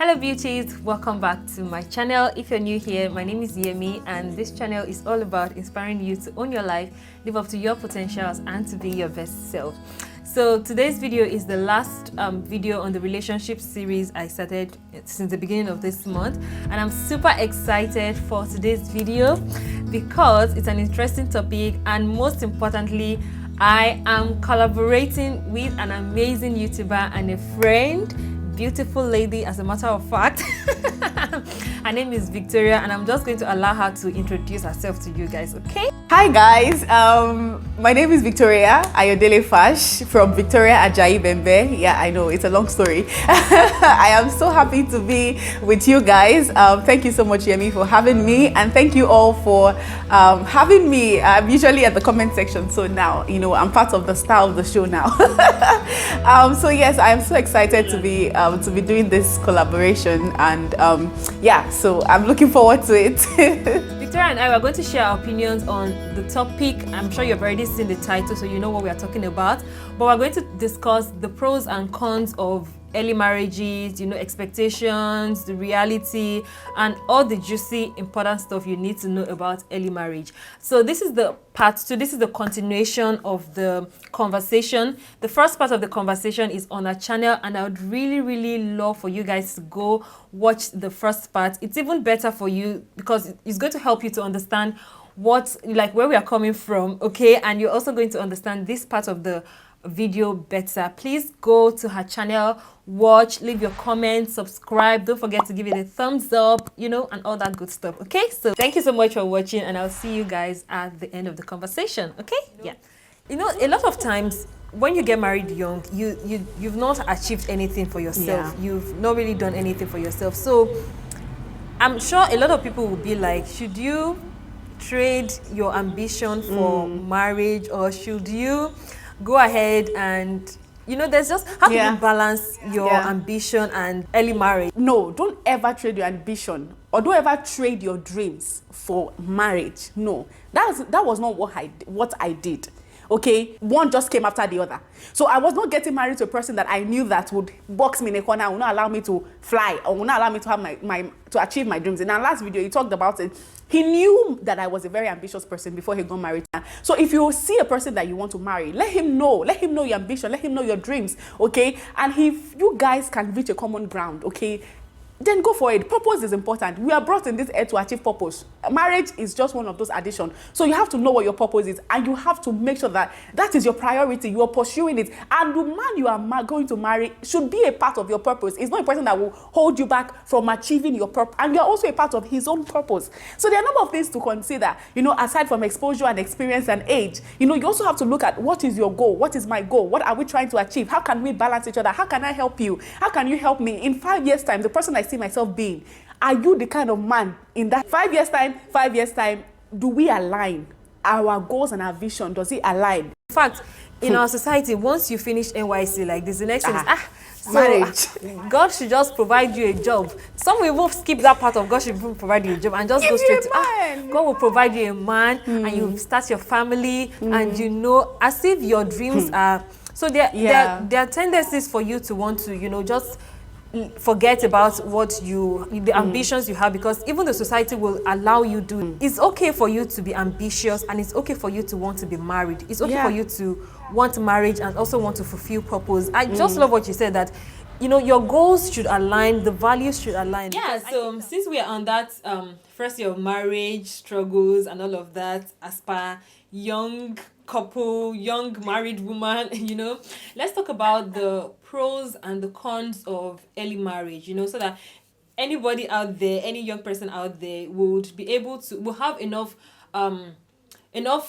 Hello beauties, welcome back to my channel. If you're new here, my name is Yemi and this channel is all about inspiring you to own your life, live up to your potentials and to be your best self. So today's video is the last video on the relationship series I started since the beginning of this month, and I'm super excited for today's video because it's an interesting topic, and most importantly, I am collaborating with an amazing YouTuber and a friend, beautiful lady as a matter of fact. Her name is Victoria, and I'm just going to allow her to introduce herself to you guys, okay? Hi guys, my name is Victoria Ayodele Fash from Victoria Ajayi-Bembe. Yeah, I know, it's a long story. I am so happy to be with you guys. Thank you so much, Yemi, for having me, and thank you all for having me. I'm usually at the comment section, so now, you know, I'm part of the star of the show now. So yes, I am so excited to be doing this collaboration, and yeah, so I'm looking forward to it. Victoria and I are going to share our opinions on the topic. I'm sure you've already seen the title, so you know what we are talking about. But we're going to discuss the pros and cons of early marriages, you know, expectations, the reality, and all the juicy, important stuff you need to know about early marriage. So this is the part 2. This is the continuation of the conversation. The first part of the conversation is on our channel, and I would really love for you guys to go watch the first part. It's even better for you because it's going to help you to understand where we are coming from, okay? And you're also going to understand this part of the video better. Please go to her channel, watch, leave your comments, subscribe, don't forget to give it a thumbs up, you know, and all that good stuff. Okay, so thank you so much for watching, and I'll see you guys at the end of the conversation. Okay, yeah, you know, a lot of times when you get married young, you've not achieved anything for yourself. Yeah. You've not really done anything for yourself. So I'm sure a lot of people will be like, should you trade your ambition for marriage, or should you go ahead and, you know, there's just how do you balance your ambition and early marriage? No, don't ever trade your ambition, or don't ever trade your dreams for marriage. No, that was not what I did. Okay, one just came after the other. So I was not getting married to a person that I knew that would box me in a corner, would not allow me to fly, or would not allow me to have to achieve my dreams. In our last video, he talked about it. He knew that I was a very ambitious person before he got married. So if you see a person that you want to marry, let him know your ambition, let him know your dreams, okay? And if you guys can reach a common ground, okay, then go for it. Purpose is important. We are brought in this earth to achieve purpose. Marriage is just one of those additions. So you have to know what your purpose is, and you have to make sure that that is your priority. You are pursuing it, and the man you are going to marry should be a part of your purpose. It's not a person that will hold you back from achieving your purpose, and you're also a part of his own purpose. So there are a number of things to consider, you know, aside from exposure and experience and age. You know, you also have to look at what is your goal, what is my goal, what are we trying to achieve, how can we balance each other, how can I help you, how can you help me? In 5 years' time, the person I see myself being, are you the kind of man in that 5 years time, do we align our goals and our vision? Does it align? In fact, in our society, once you finish NYC like this, the next thing is marriage. God should just provide you a job. Some will skip that part of God should provide you a job and just go straight to God will provide you a man, and you start your family, and you know, as if your dreams are. So there are tendencies for you to want to, you know, just forget about the ambitions you have, because even the society will allow you to. It's okay for you to be ambitious, and it's okay for you to want to be married. It's okay for you to want marriage and also want to fulfill purpose. I just love what you said, that, you know, your goals should align, the values should align. Yeah, so since we are on that first year of marriage, struggles and all of that, as per young couple, young married woman, you know, let's talk about the pros and the cons of early marriage, you know, so that anybody out there, any young person out there will have enough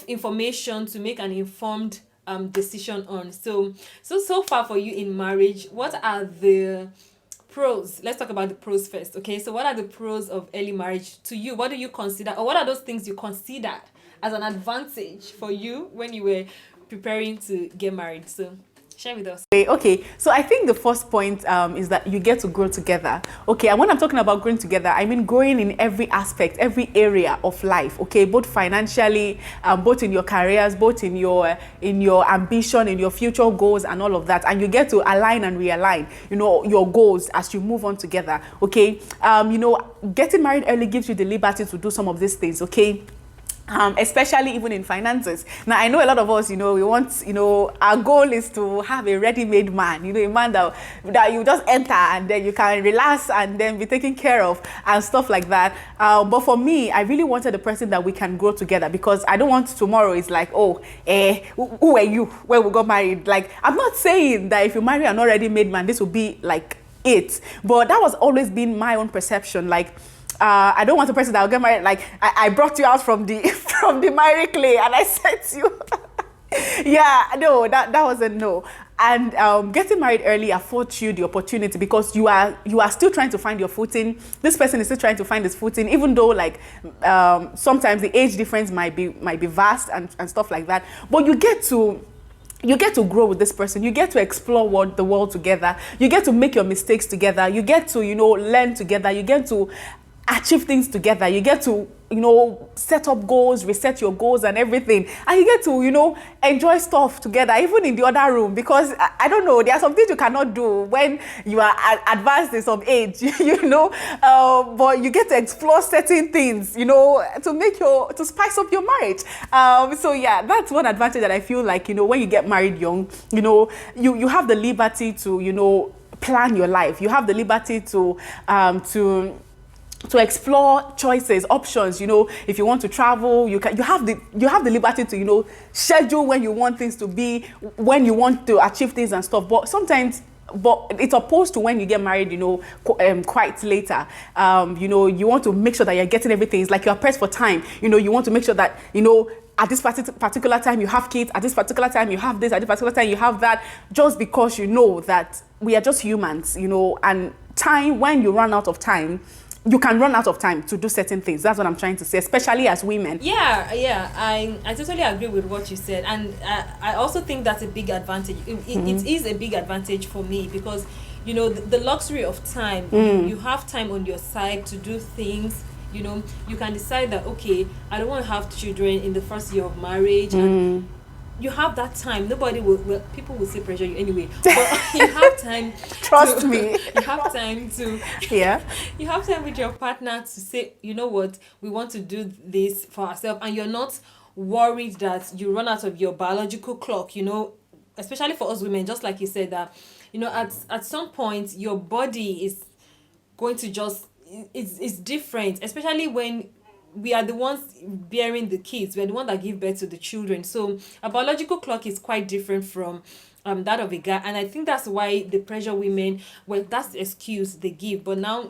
information to make an informed decision on. So far for you in marriage, what are the pros? Let's talk about the pros first, okay? So what are the pros of early marriage to you? What do you consider, or what are those things you considered as an advantage for you when you were preparing to get married? So Share with us. Okay, so I think the first point is that you get to grow together. Okay, and when I'm talking about growing together, I mean growing in every aspect, every area of life. Okay, both financially, both in your careers, both in your ambition, in your future goals, and all of that. And you get to align and realign, your goals as you move on together. Okay, getting married early gives you the liberty to do some of these things. Okay. Especially even in finances. Now, I know a lot of us, we want, our goal is to have a ready-made man, a man that you just enter and then you can relax and then be taken care of and stuff like that. But for me, I really wanted a person that we can grow together, because I don't want tomorrow is like, who are you when we got married? Like, I'm not saying that if you marry an already made man, this will be like it. But that was always been my own perception. Like, I don't want a person that will get married. Like, I brought you out from the from the miry clay and I set you. Yeah, no, that was a no. And getting married early affords you the opportunity, because you are still trying to find your footing. This person is still trying to find his footing, even though like sometimes the age difference might be vast and stuff like that. But you get to grow with this person. You get to explore the world together. You get to make your mistakes together. You get to, learn together. You get to achieve things together. You get to, set up goals, reset your goals and everything. And you get to, enjoy stuff together, even in the other room. Because, I don't know, there are some things you cannot do when you are advanced in some age, but you get to explore certain things, to spice up your marriage. So yeah, that's one advantage that I feel like, when you get married young, you have the liberty to, plan your life. You have the liberty to explore choices, options. If you want to travel, you have the liberty to, schedule when you want things to be, when you want to achieve things and stuff. But it's opposed to when you get married, quite later. You want to make sure that you're getting everything. It's like you're pressed for time. You want to make sure that, at this particular time you have kids, at this particular time you have this, at this particular time you have that, just because you know that we are just humans, and time, when you run out of time, you can run out of time to do certain things. That's what I'm trying to say, especially as women. Yeah, I totally agree with what you said, and I also think that's a big advantage. It is a big advantage for me, because the luxury of time. You have time on your side to do things. You can decide that, okay, I don't want to have children in the first year of marriage, and you have that time. Nobody will people will say pressure you anyway, but you have time. Trust me. You have time to. Yeah. You have time with your partner to say, you know what, we want to do this for ourselves, and you're not worried that you run out of your biological clock. Especially for us women, just like you said, that at some point your body is going to just it's different, especially when we are the ones bearing the kids. We're the one that give birth to the children. So a biological clock is quite different from that of a guy. And I think that's why the pressure women, well, that's the excuse they give. But now,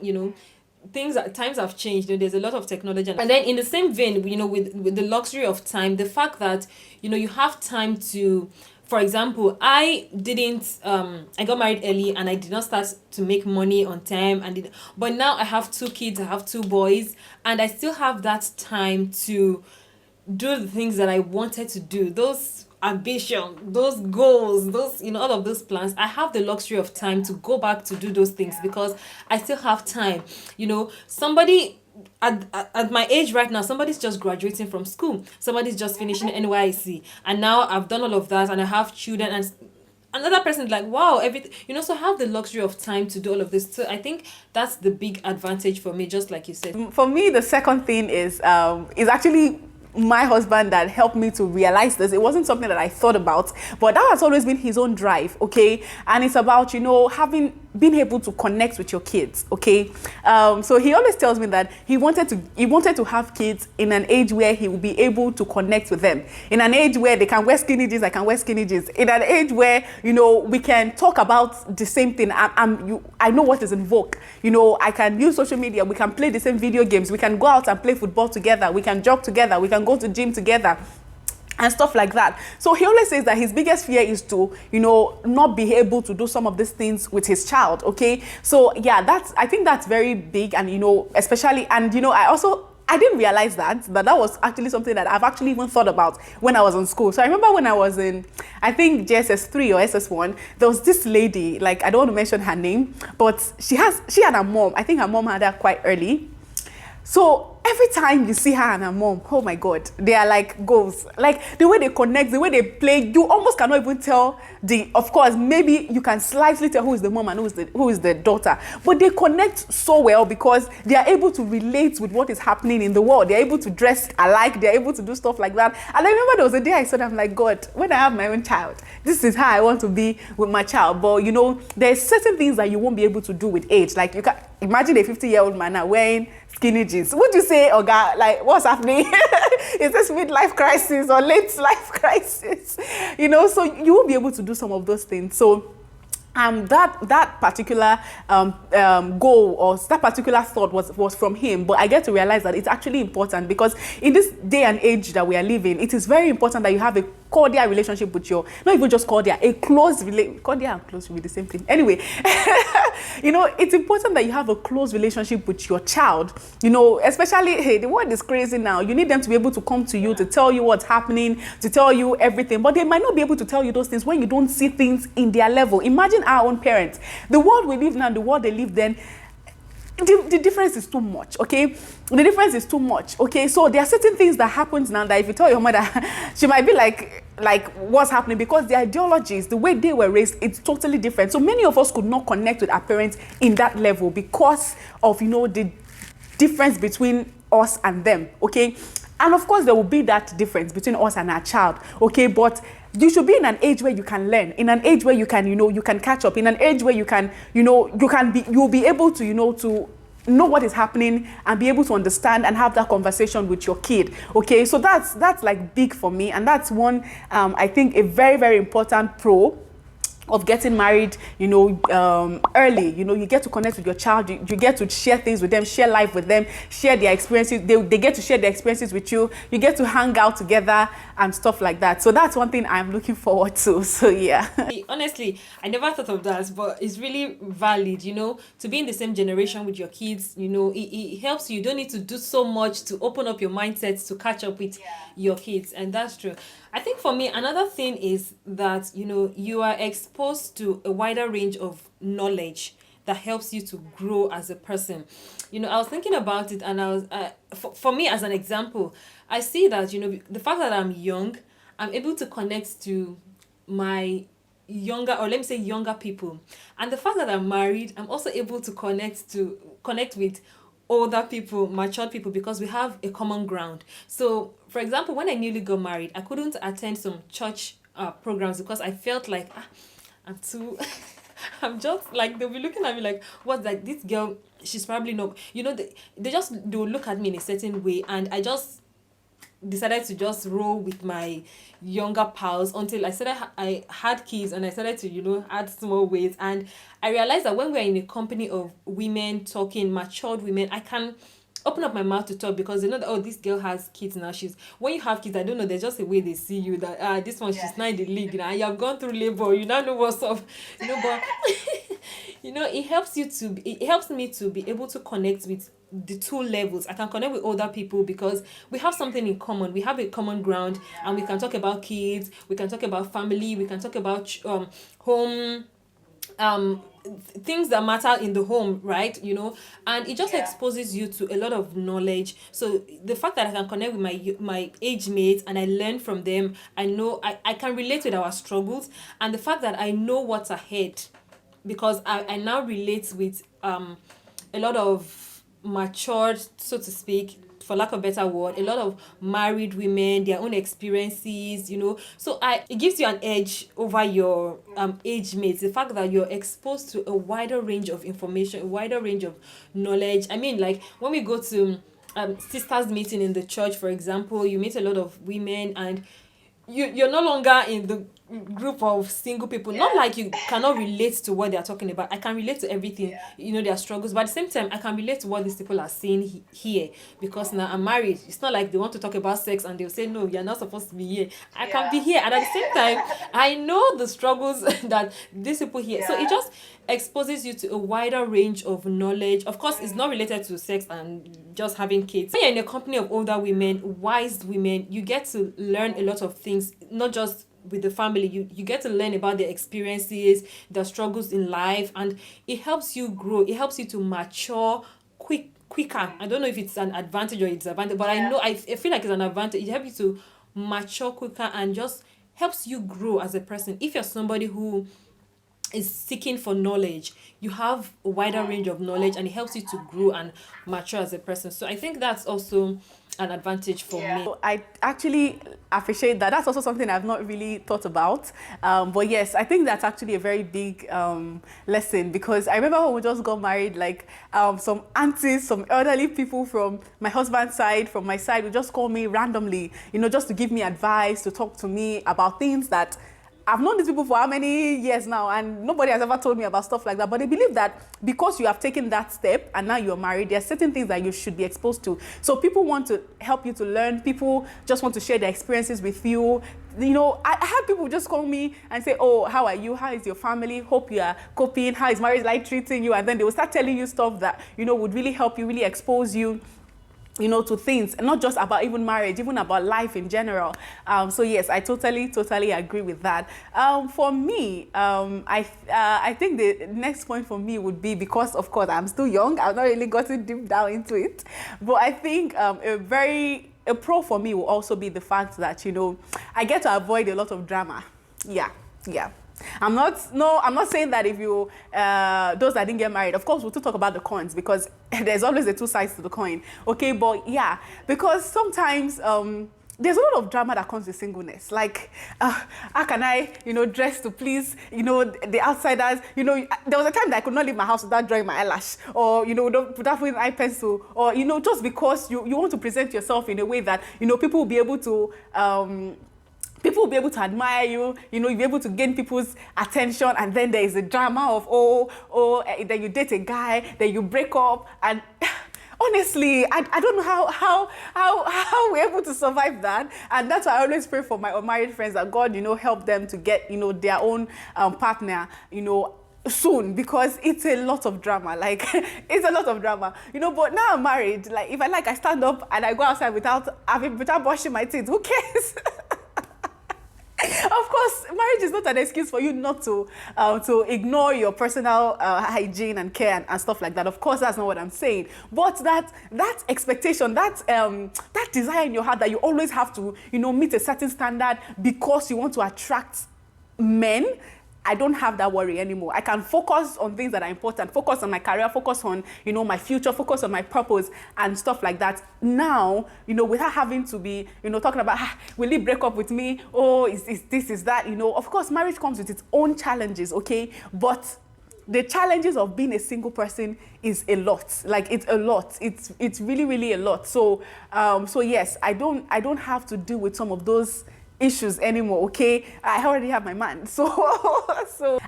times have changed. There's a lot of technology. And then in the same vein, with the luxury of time, the fact that, you have time to, for example, I got married early and I did not start to make money on time. But now I have 2 kids, I have 2 boys, and I still have that time to do the things that I wanted to do. Those ambition, those goals, those, all of those plans. I have the luxury of time to go back to do those things, because I still have time. Somebody at my age right now, somebody's just graduating from school, somebody's just finishing NYC, and now I've done all of that and I have children, and another person is like, wow, everything, so I have the luxury of time to do all of this. So I think that's the big advantage for me, just like you said. For me, the second thing is actually my husband that helped me to realize this. It wasn't something that I thought about, but that has always been his own drive, okay? And it's about, being able to connect with your kids, okay? So he always tells me that he wanted to have kids in an age where he will be able to connect with them, in an age where they can wear skinny jeans, I can wear skinny jeans, in an age where, we can talk about the same thing. I know what is in vogue. I can use social media, we can play the same video games, we can go out and play football together, we can jog together, we can go to gym together, and stuff like that. So he always says that his biggest fear is to, not be able to do some of these things with his child, okay? So yeah, I think that's very big, and, especially, and, I I didn't realize that was actually something that I've actually even thought about when I was in school. So I remember when I was in, I think JSS3 or SS1, there was this lady, like I don't want to mention her name, but she had a mom. I think her mom had her quite early. So every time you see her and her mom, oh my God, they are like goals. Like the way they connect, the way they play, you almost cannot even tell of course, maybe you can slightly tell who is the mom and who is the daughter. But they connect so well because they are able to relate with what is happening in the world. They are able to dress alike. They are able to do stuff like that. And I remember there was a day I said, I'm like, God, when I have my own child, this is how I want to be with my child. But you know, there's certain things that you won't be able to do with age. Like you can imagine a 50-year-old man now wearing skinny jeans. Would you say, oh God, like what's happening? Is this midlife crisis or late life crisis? You know, so you won't be able to do some of those things. So that particular goal or that particular thought was from him, but I get to realize that it's actually important because in this day and age that we are living, it is very important that you have a cordial relationship with your, not even just cordial, a close relationship. Cordial and close will be the same thing. Anyway, you know, it's important that you have a close relationship with your child, you know, especially, hey, the world is crazy now. You need them to be able to come to you, to tell you what's happening, to tell you everything, but they might not be able to tell you those things when you don't see things in their level. Imagine our own parents. The world we live now, the world they live then, the difference is too much, okay? The difference is too much, okay? So there are certain things that happens now that if you tell your mother, she might be like what's happening, because the ideologies, the way they were raised, it's totally different. So many of us could not connect with our parents in that level because of, you know, the difference between us and them, okay? And of course, there will be that difference between us and our child, okay? But you should be in an age where you can learn, in an age where you can, you know, you can catch up, in an age where you can, you know, you'll be able to, you know, to know what is happening and be able to understand and have that conversation with your kid, okay? So that's like big for me, and that's one, I think, a very, very important pro of getting married, you know, early. You know, you get to connect with your child, you get to share things with them, share life with them, share their experiences. They get to share their experiences with you. You get to hang out together and stuff like that. So that's one thing I'm looking forward to. So yeah. Honestly, I never thought of that, but it's really valid, you know, to be in the same generation with your kids. You know, it helps you. You don't need to do so much to open up your mindset to catch up with your kids, and that's true. I think for me, another thing is that, you know, you are exposed to a wider range of knowledge that helps you to grow as a person. You know, I was thinking about it, and I was, for me, as an example, I see that, you know, the fact that I'm young, I'm able to connect to my younger, or let me say younger people. And the fact that I'm married, I'm also able to connect with older people, matured people, because we have a common ground. So, for example, when I newly got married, I couldn't attend some church programs because I felt like I'm too I'm just like, they'll be looking at me like, what's that? This girl, she's probably not, you know, they'll look at me in a certain way, and I just decided to just roll with my younger pals until I had kids, and I started to, you know, add small weight. And I realized that when we're in a company of women talking, matured women, I can open up my mouth to talk, because they know that, oh, this girl has kids now. When you have kids, I don't know, there's just a way they see you that this one, she's not in the league now, you have gone through labor, you now know what's up, you know. But you know, it helps me to be able to connect with the two levels. I can connect with older people because we have something in common. We have a common ground, and we can talk about kids, we can talk about family, we can talk about home, things that matter in the home, right? You know, and it just exposes you to a lot of knowledge. So the fact that I can connect with my age mates and I learn from them, I know I can relate with our struggles, and the fact that I know what's ahead, because I now relate with a lot of matured, so to speak, for lack of a better word, a lot of married women, their own experiences, you know. So it gives you an edge over your age mates. The fact that you're exposed to a wider range of information, a wider range of knowledge. I mean, like when we go to sisters meeting in the church, for example, you meet a lot of women, and you're no longer in the group of single people. Not like you cannot relate to what they are talking about. I can relate to everything, their struggles, but at the same time I can relate to what these people are saying here, because now I'm married. It's not like they want to talk about sex and they'll say, no, you're not supposed to be here. I can be here, and at the same time I know the struggles that these people here. So it just exposes you to a wider range of knowledge. Of course, it's not related to sex and just having kids. When you're in a company of older women, wise women, you get to learn a lot of things, not just with the family. You get to learn about their experiences, their struggles in life, and it helps you grow. It helps you to mature quicker. I don't know if it's an advantage or it's advantage, but I know I feel like it's an advantage. It helps you to mature quicker and just helps you grow as a person. If you're somebody who is seeking for knowledge, you have a wider range of knowledge, and it helps you to grow and mature as a person. So I think that's also an advantage for me. I actually appreciate that. That's also something I've not really thought about. But yes, I think that's actually a very big lesson, because I remember when we just got married, like some aunties, some elderly people from my husband's side, from my side, would just call me randomly, just to give me advice, to talk to me about things that I've known these people for how many years now, and nobody has ever told me about stuff like that. But they believe that because you have taken that step and now you're married, there are certain things that you should be exposed to. So people want to help you to learn. People just want to share their experiences with you. I had people just call me and say, oh, how are you? How is your family? Hope you are coping. How is marriage life treating you? And then they will start telling you stuff that, would really help you, really expose you, to things, and not just about even marriage, even about life in general. So yes, I totally agree with that. For me, I think the next point for me would be, because of course I'm still young, I've not really gotten deep down into it, but I think a pro for me will also be the fact that, I get to avoid a lot of drama. Yeah. I'm not saying that if you, those that didn't get married, of course, we'll talk about the cons, because there's always the two sides to the coin. Okay, but yeah, because sometimes, there's a lot of drama that comes with singleness. Like, how can I, dress to please, the outsiders? There was a time that I could not leave my house without drawing my eyelash, or, without putting eye pencil, or, just because you want to present yourself in a way that, people will be able to, admire you, you'll be able to gain people's attention, and then there is a drama of, then you date a guy, then you break up, and honestly, I don't know how we're able to survive that. And that's why I always pray for my unmarried friends, that God, help them to get, their own partner, soon, because it's a lot of drama. Like, it's a lot of drama, but now I'm married. Like, if I stand up and I go outside without brushing my teeth, who cares? Of course, marriage is not an excuse for you not to ignore your personal hygiene and care and stuff like that. Of course, that's not what I'm saying. But that expectation, that desire in your heart that you always have to, meet a certain standard because you want to attract men, I don't have that worry anymore. I can focus on things that are important, focus on my career, focus on, my future, focus on my purpose and stuff like that. Now, without having to be, talking about, will he break up with me? Oh, is this, is that? Of course, marriage comes with its own challenges, okay? But the challenges of being a single person is a lot. Like, it's a lot. It's really, really a lot. So yes, I don't have to deal with some of those issues anymore, okay? I already have my man. So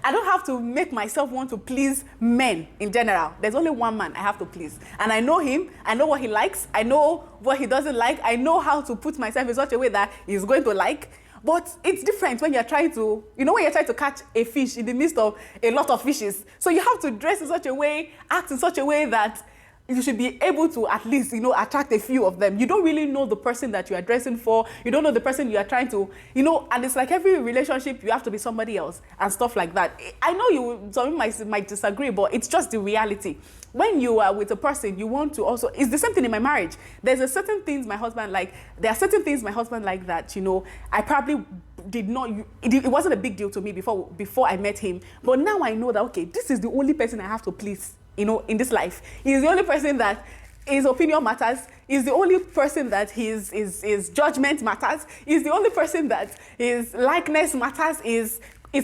I don't have to make myself want to please men in general. There's only one man I have to please. And I know him, I know what he likes, I know what he doesn't like, I know how to put myself in such a way that he's going to like. But it's different when you're trying to, when you're trying to catch a fish in the midst of a lot of fishes. So you have to dress in such a way, act in such a way that you should be able to at least, attract a few of them. You don't really know the person that you are dressing for. You don't know the person you are trying to, and it's like every relationship, you have to be somebody else and stuff like that. I know some might disagree, but it's just the reality. When you are with a person, you want to also, it's the same thing in my marriage. There are certain things my husband like that, I probably did not, it wasn't a big deal to me before I met him. But now I know that, okay, this is the only person I have to please, in this life. He's the only person that his opinion matters. He's the only person that his judgment matters. He's the only person that his likeness matters, his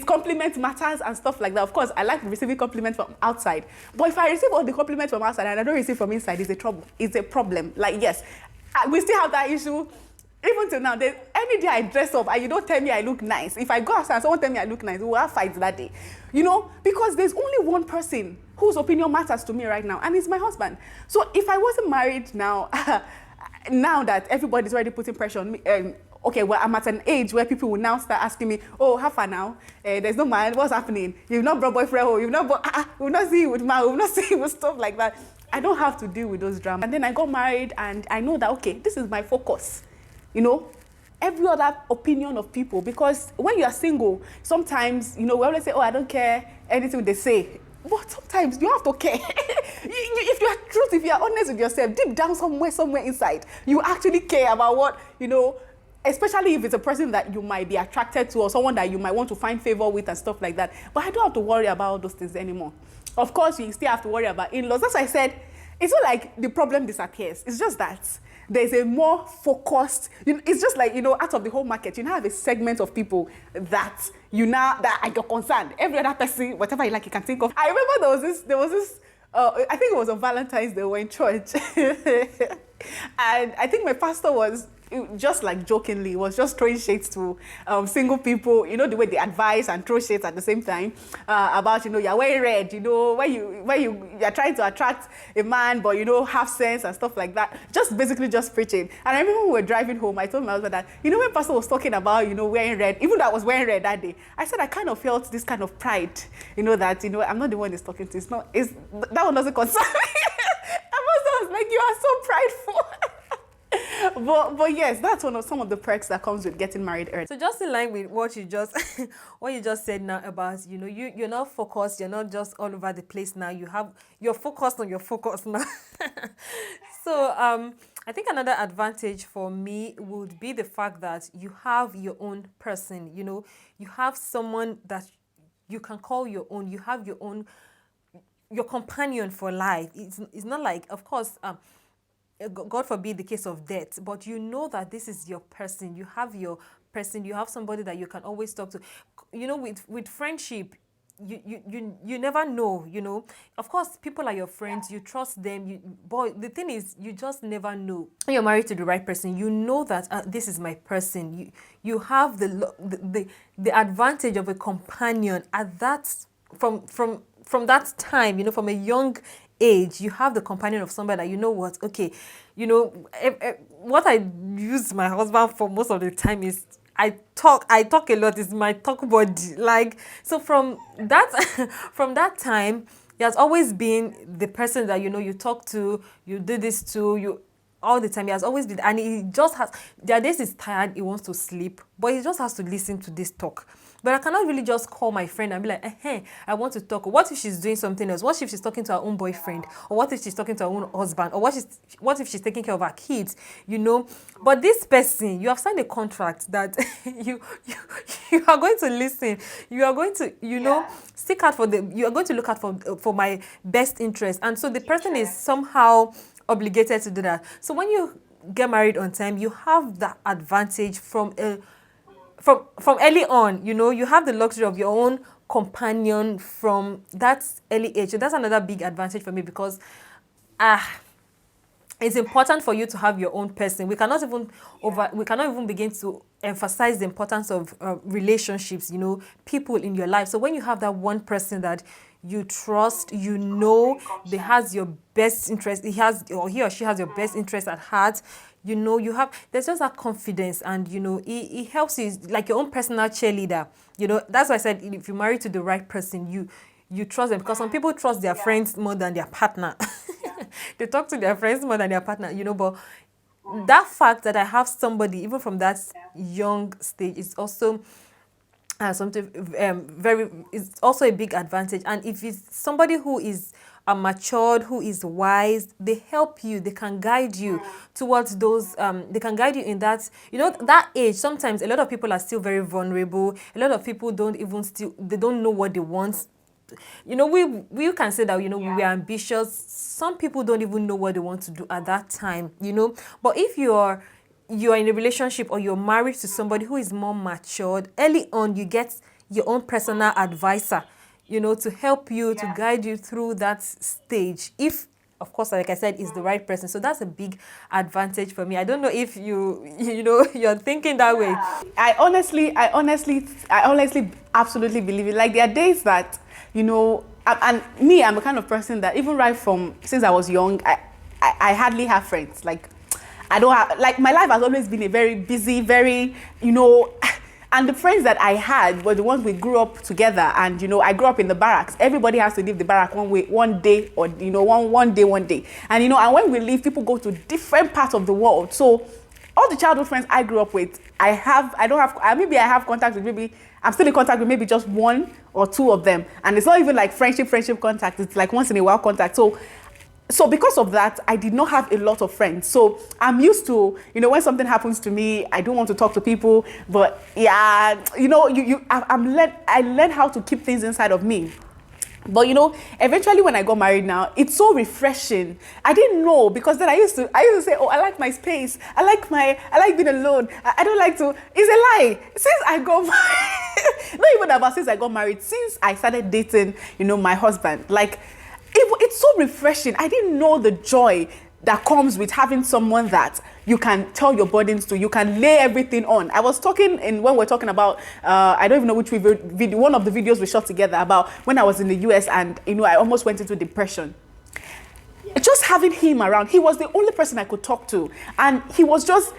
compliment matters and stuff like that. Of course, I like receiving compliments from outside. But if I receive all the compliments from outside and I don't receive from inside, it's a trouble. It's a problem. Like, yes, we still have that issue. Even till now, any day I dress up and you don't tell me I look nice, if I go outside and someone tell me I look nice, we will have fights that day. You know, because there's only one person whose opinion matters to me right now, and it's my husband. So if I wasn't married now, now that everybody's already putting pressure on me, okay, well, I'm at an age where people will now start asking me, oh, how far now? There's no man, what's happening? You've not brought boyfriend home, you've not brought, we'll not see you with man, we'll not see you with stuff like that. I don't have to deal with those dramas. And then I got married and I know that, okay, this is my focus. You know, every other opinion of people, because when you are single, sometimes, you know, we always say, oh, I don't care anything they say. But sometimes you have to care. If you are truth, if you are honest with yourself, deep down somewhere inside, you actually care about what, you know, especially if it's a person that you might be attracted to or someone that you might want to find favor with and stuff like that. But I don't have to worry about all those things anymore. Of course, you still have to worry about in-laws. That's why I said, it's not like the problem disappears. It's just that there's a more focused, you know, it's just like, you know, out of the whole market, you now have a segment of people that that are your concerned. Every other person, whatever you like, you can think of. I remember there was this, I think it was on Valentine's Day, we were in church. And I think my pastor was, just like jokingly, was just throwing shades to single people, you know, the way they advise and throw shades at the same time about, you know, you're wearing red, you know, when you're trying to attract a man, but you know, have sense and stuff like that. Just basically just preaching. And I remember when we were driving home, I told my husband that, you know, when pastor was talking about, you know, wearing red, even though I was wearing red that day, I said I kind of felt this kind of pride, you know, that, you know, I'm not the one he's talking to. That one doesn't concern me. I was like, you are so prideful. But yes, that's some of the perks that comes with getting married early. So just in line with what you just said now about, you know, you're not focused, you're not just all over the place now. You're focused on your focus now. So I think another advantage for me would be the fact that you have your own person. You know, you have someone that you can call your own. You have your companion for life. It's not like, of course, God forbid the case of death, but you know that this is your person. You have your person. You have somebody that you can always talk to. You know, with friendship, you never know. You know, of course, people are your friends. You trust them. But the thing is, you just never know. When you're married to the right person, you know that this is my person. You have the advantage of a companion at that from that time. You know, from a young age, you have the companion of somebody that you know what, okay, you know, what I use my husband for most of the time is I talk a lot. Is my talk body. Like, so from that time, he has always been the person that, you know, you talk to, you do this to, you all the time. He has always been, and he just has, there are days he's tired, he wants to sleep, but he just has to listen to this talk. But I cannot really just call my friend and be like, hey, I want to talk. What if she's doing something else? What if she's talking to her own boyfriend? Or what if she's talking to her own husband? Or what if she's taking care of her kids? You know? But this person, you have signed a contract that you are going to listen. You are going to, you know, seek out you are going to look out for my best interest. And so the person is somehow obligated to do that. So when you get married on time, you have that advantage from early on. You know, you have the luxury of your own companion from that early age. So that's another big advantage for me, because it's important for you to have your own person. We cannot even begin to emphasize the importance of relationships, you know, people in your life. So when you have that one person that you trust, you know, they has your best interest, he or she has your best interest at heart, you know, there's just that confidence, and, you know, it helps you, like your own personal cheerleader. You know, that's why I said, if you marry to the right person, you trust them, because some people trust their friends more than their partner. They talk to their friends more than their partner, you know, but that fact that I have somebody, even from that young stage, is also something it's also a big advantage. And if it's somebody who is matured, who is wise, they help you, they can guide you towards those, they can guide you in that, you know, that age. Sometimes a lot of people are still very vulnerable. A lot of people they don't know what they want. You know, we can say that, you know, we are ambitious. Some people don't even know what they want to do at that time, you know. But if you're in a relationship, or you're married to somebody who is more matured, early on you get your own personal advisor, you know, to help you, to guide you through that stage. If of course, like I said, is the right person. So that's a big advantage for me. I don't know if you're thinking that way. I honestly absolutely believe it. Like there are days that, and me, I'm the kind of person that even right from since I was young, I hardly have friends. Like I don't have, like my life has always been a very busy, very, and the friends that I had were the ones we grew up together. And, I grew up in the barracks. Everybody has to leave the barrack one day, or, one day. And, and when we leave, people go to different parts of the world. So all the childhood friends I grew up with, maybe I have contact with, maybe I'm still in contact with maybe just one or two of them. And it's not even like friendship contact. It's like once in a while contact. So because of that, I did not have a lot of friends. So I'm used to, when something happens to me, I don't want to talk to people. But yeah, I learned how to keep things inside of me. But eventually when I got married now, it's so refreshing. I didn't know, because then I used to say, oh, I like my space. I like being alone. I don't like to. It's a lie. Since I got married, not even about since I got married, since I started dating, my husband, like, it's so refreshing. I didn't know the joy that comes with having someone that you can tell your burdens to, you can lay everything on. I was talking when we're talking about, I don't even know which video, one of the videos we shot together about when I was in the US and, I almost went into depression. Just having him around, he was the only person I could talk to. And he was just,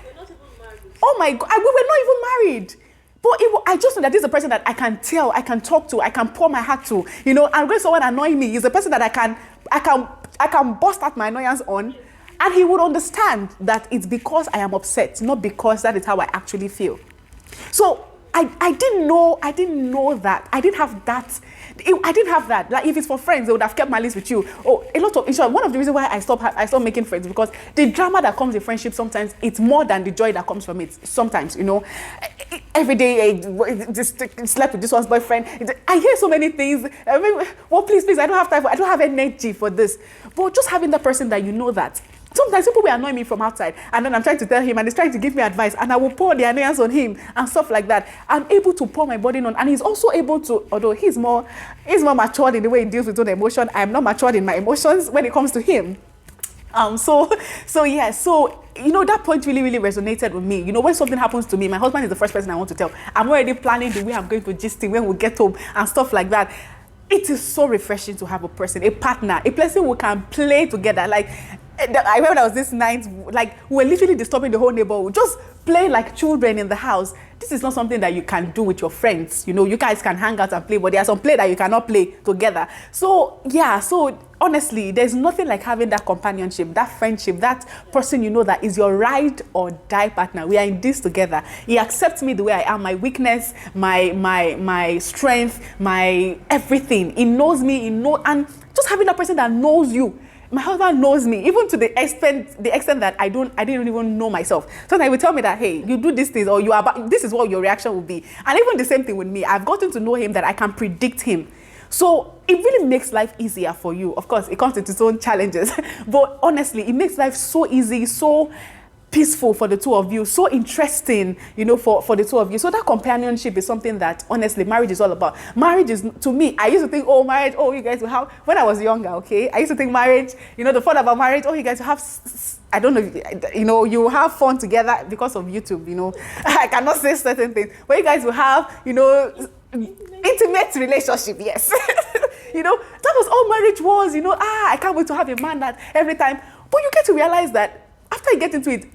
oh my God, we were not even married. But I just know that this is a person that I can tell, I can talk to, I can pour my heart to. And when someone annoys me, he's a person that I can burst out my annoyance on, and he would understand that it's because I am upset, not because that is how I actually feel. So I didn't know that. I didn't have that. Like if it's for friends, they would have kept my list with you. Oh, one of the reasons why I stopped making friends, because the drama that comes in friendship sometimes it's more than the joy that comes from it. Sometimes, every day I just slept with this one's boyfriend. I hear so many things. I mean, well, please, I don't have time I don't have energy for this. But just having that person that that. Sometimes people will annoy me from outside, and then I'm trying to tell him, and he's trying to give me advice, and I will pour the annoyance on him and stuff like that. I'm able to pour my burden on, and he's also able to, although he's more matured in the way he deals with own emotion. I'm not matured in my emotions when it comes to him. So that point really, really resonated with me. When something happens to me, my husband is the first person I want to tell. I'm already planning the way I'm going to gist him when we get home and stuff like that. It is so refreshing to have a person, a partner, a person who can play together. Like, I remember there was this night, like, we were literally disturbing the whole neighborhood, just playing like children in the house. This is not something that you can do with your friends. You guys can hang out and play, but there are some play that you cannot play together. So honestly, there's nothing like having that companionship, that friendship, that person that is your ride or die partner. We are in this together. He accepts me the way I am, my weakness, my strength, my everything. He knows me, and just having that person that knows you. My husband knows me, even to the extent that I didn't even know myself. Sometimes he would tell me that, hey, you do these things, or this is what your reaction will be. And even the same thing with me. I've gotten to know him that I can predict him. So it really makes life easier for you. Of course, it comes with its own challenges. But honestly, it makes life so easy, so peaceful for the two of you, so interesting, for the two of you. So that companionship is something that, honestly, marriage is all about. Marriage is, to me, I used to think, marriage, you guys will have, when I was younger, okay, I used to think marriage, the fun about marriage, you guys will have, I don't know, you will have fun together because of YouTube, I cannot say certain things, but you guys will have, intimate relationship, yes. That was all marriage was, I can't wait to have a man that every time. But you get to realize that after you get into it,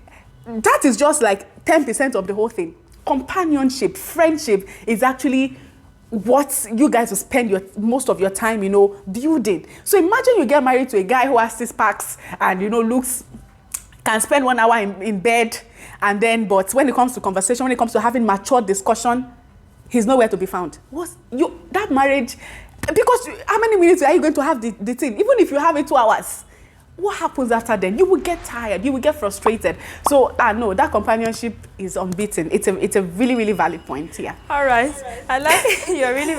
that is just like 10% of the whole thing. Companionship, friendship is actually what you guys will spend most of your time, building. So imagine you get married to a guy who has 6 packs and, can spend 1 hour in bed, and then, but when it comes to conversation, when it comes to having mature discussion, he's nowhere to be found. That marriage, because how many minutes are you going to have the thing? Even if you have it 2 hours, what happens after then? You will get tired. You will get frustrated. So, no, that companionship is unbeaten. It's a really, really valid point. Yeah. All right. I like you're really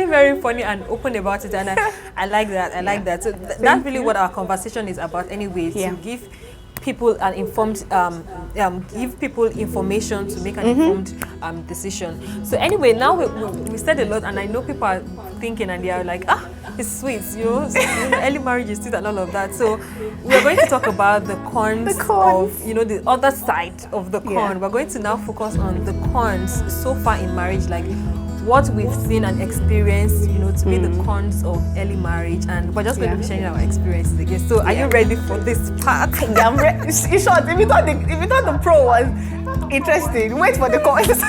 very funny and open about it, and I like that. I like that. So that's really what our conversation is about, anyway. To give people an informed, give people information to make an informed decision. So anyway, now we said a lot, and I know people are thinking and they are like, it's sweet, early marriage is sweet and all of that. So we're going to talk about the cons, of, the other side of the con. Yeah. We're going to now focus on the cons so far in marriage, like what we've seen and experienced, to be the cons of early marriage, and we're just going to be sharing our experiences again. So are you ready for this part? Yeah, I'm ready. In short, if you thought the pro was interesting, wait for the cons.